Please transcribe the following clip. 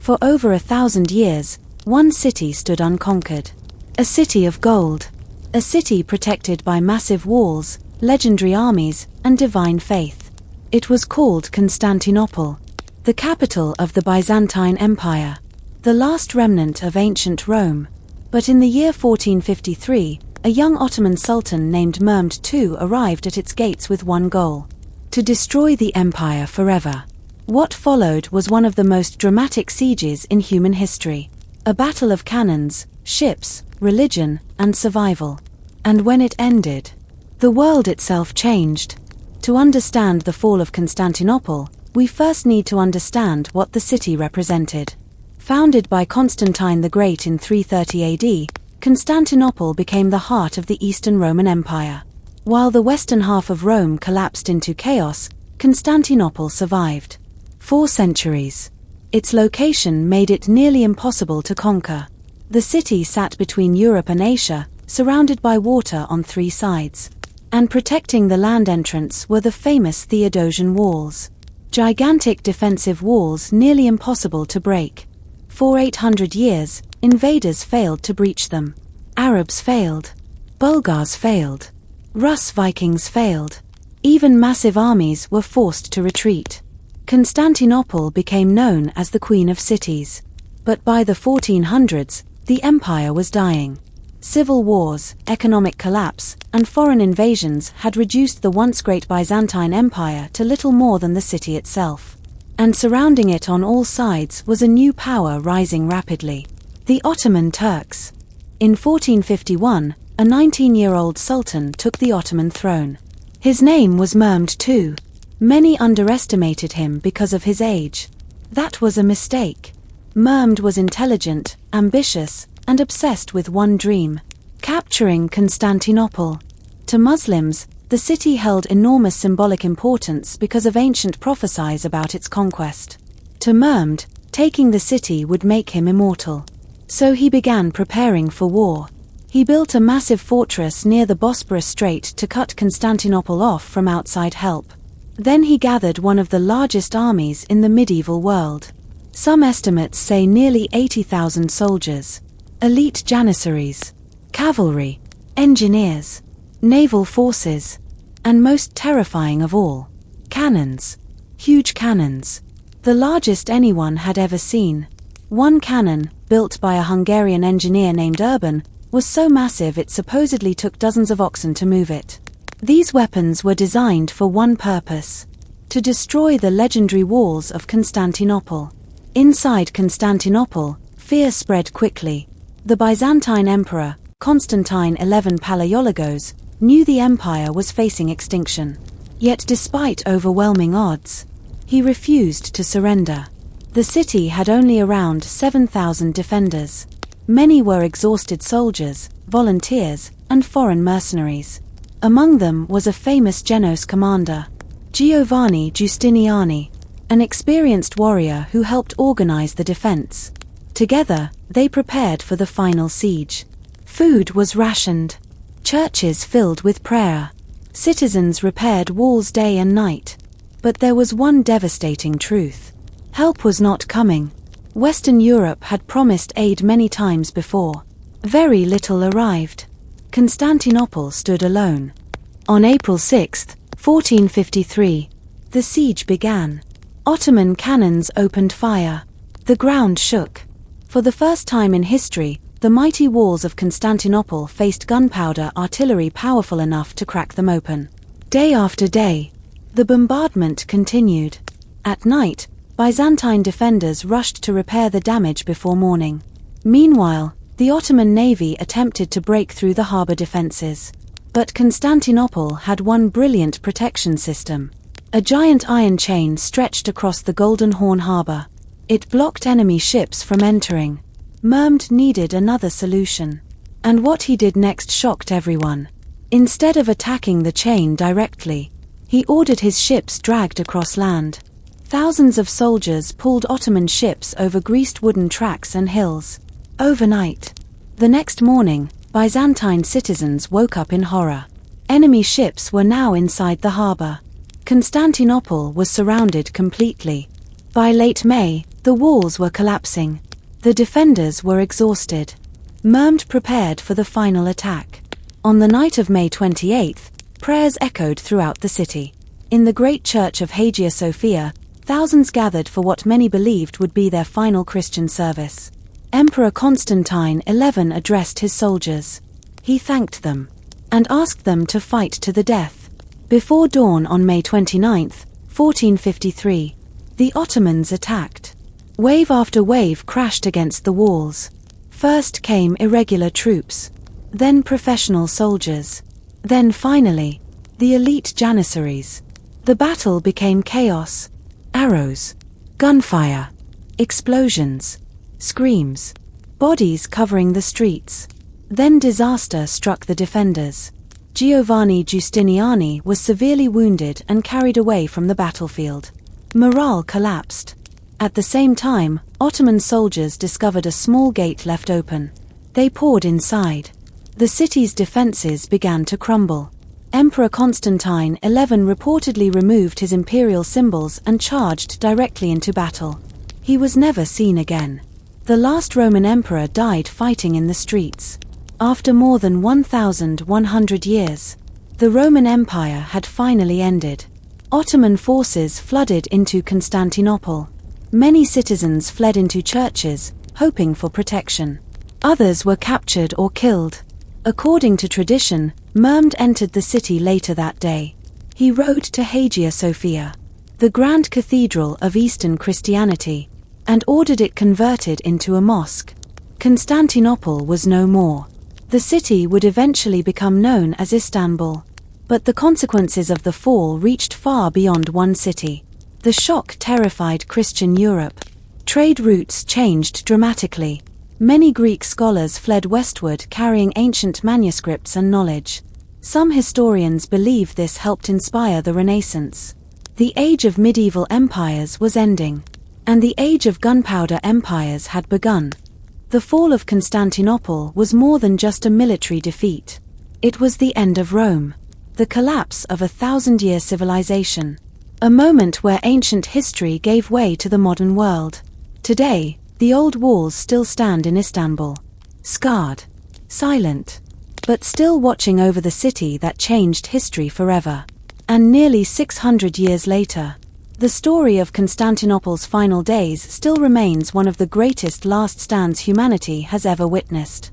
For over 1,000 years, one city stood unconquered. A city of gold. A city protected by massive walls, legendary armies, and divine faith. It was called Constantinople, the capital of the Byzantine Empire, the last remnant of ancient Rome. But in the year 1453, a young Ottoman sultan named Mehmed II arrived at its gates with one goal: to destroy the empire forever. What followed was one of the most dramatic sieges in human history. A battle of cannons, ships, religion, and survival. And when it ended, the world itself changed. To understand the fall of Constantinople, we first need to understand what the city represented. Founded by Constantine the Great in 330 AD, Constantinople became the heart of the Eastern Roman Empire. While the western half of Rome collapsed into chaos, Constantinople survived. 4 centuries. Its location made it nearly impossible to conquer. The city sat between Europe and Asia, surrounded by water on 3 sides. And protecting the land entrance were the famous Theodosian walls. Gigantic defensive walls nearly impossible to break. For 800 years, invaders failed to breach them. Arabs failed. Bulgars failed. Rus Vikings failed. Even massive armies were forced to retreat. Constantinople became known as the Queen of Cities. But by the 1400s, the empire was dying. Civil wars, economic collapse, and foreign invasions had reduced the once great Byzantine Empire to little more than the city itself. And surrounding it on all sides was a new power rising rapidly: the Ottoman Turks. In 1451, a 19-year-old sultan took the Ottoman throne. His name was Mehmed II. Many underestimated him because of his age. That was a mistake. Mehmed was intelligent, ambitious, and obsessed with one dream: capturing Constantinople. To Muslims, the city held enormous symbolic importance because of ancient prophecies about its conquest. To Mehmed, taking the city would make him immortal. So he began preparing for war. He built a massive fortress near the Bosporus Strait to cut Constantinople off from outside help. Then he gathered one of the largest armies in the medieval world. Some estimates say nearly 80,000 soldiers. Elite janissaries, cavalry, engineers, naval forces, and most terrifying of all, cannons. Huge cannons. The largest anyone had ever seen. One cannon, built by a Hungarian engineer named Urban, was so massive it supposedly took dozens of oxen to move it. These weapons were designed for one purpose: to destroy the legendary walls of Constantinople. Inside Constantinople, fear spread quickly. The Byzantine Emperor, Constantine XI Palaiologos, knew the empire was facing extinction. Yet despite overwhelming odds, he refused to surrender. The city had only around 7,000 defenders. Many were exhausted soldiers, volunteers, and foreign mercenaries. Among them was a famous Genoese commander, Giovanni Giustiniani, an experienced warrior who helped organize the defense. Together, they prepared for the final siege. Food was rationed. Churches filled with prayer. Citizens repaired walls day and night. But there was one devastating truth. Help was not coming. Western Europe had promised aid many times before. Very little arrived. Constantinople stood alone. On April 6, 1453, the siege began. Ottoman cannons opened fire. The ground shook. For the first time in history, the mighty walls of Constantinople faced gunpowder artillery powerful enough to crack them open. Day after day, the bombardment continued. At night, Byzantine defenders rushed to repair the damage before morning. Meanwhile, the Ottoman navy attempted to break through the harbor defenses. But Constantinople had one brilliant protection system. A giant iron chain stretched across the Golden Horn harbor. It blocked enemy ships from entering. Mehmed needed another solution. And what he did next shocked everyone. Instead of attacking the chain directly, he ordered his ships dragged across land. Thousands of soldiers pulled Ottoman ships over greased wooden tracks and hills. Overnight. The next morning, Byzantine citizens woke up in horror. Enemy ships were now inside the harbor. Constantinople was surrounded completely. By late May, The walls were collapsing. The defenders were exhausted. Mehmed prepared for the final attack. On the night of May 28, prayers echoed throughout the city. In the great church of Hagia Sophia, thousands gathered for what many believed would be their final Christian service. Emperor Constantine XI addressed his soldiers. He thanked them and asked them to fight to the death. Before dawn on May 29, 1453, the Ottomans attacked. Wave after wave crashed against the walls. First came irregular troops, then professional soldiers, then finally, the elite janissaries. The battle became chaos. Arrows, gunfire, explosions, screams, bodies covering the streets. Then disaster struck the defenders. Giovanni Giustiniani was severely wounded and carried away from the battlefield. Morale collapsed. At the same time, Ottoman soldiers discovered a small gate left open. They poured inside. The city's defenses began to crumble. Emperor Constantine XI reportedly removed his imperial symbols and charged directly into battle. He was never seen again. The last Roman emperor died fighting in the streets. After more than 1,100 years, the Roman Empire had finally ended. Ottoman forces flooded into Constantinople. Many citizens fled into churches, hoping for protection. Others were captured or killed. According to tradition, Mehmed entered the city later that day. He rode to Hagia Sophia, the grand cathedral of Eastern Christianity, and ordered it converted into a mosque. Constantinople was no more. The city would eventually become known as Istanbul. But the consequences of the fall reached far beyond one city. The shock terrified Christian Europe. Trade routes changed dramatically. Many Greek scholars fled westward carrying ancient manuscripts and knowledge. Some historians believe this helped inspire the Renaissance. The age of medieval empires was ending, and the age of gunpowder empires had begun. The fall of Constantinople was more than just a military defeat. It was the end of Rome, the collapse of a 1,000-year civilization. A moment where ancient history gave way to the modern world. Today, the old walls still stand in Istanbul, scarred, silent, but still watching over the city that changed history forever. And nearly 600 years later, the story of Constantinople's final days still remains one of the greatest last stands humanity has ever witnessed.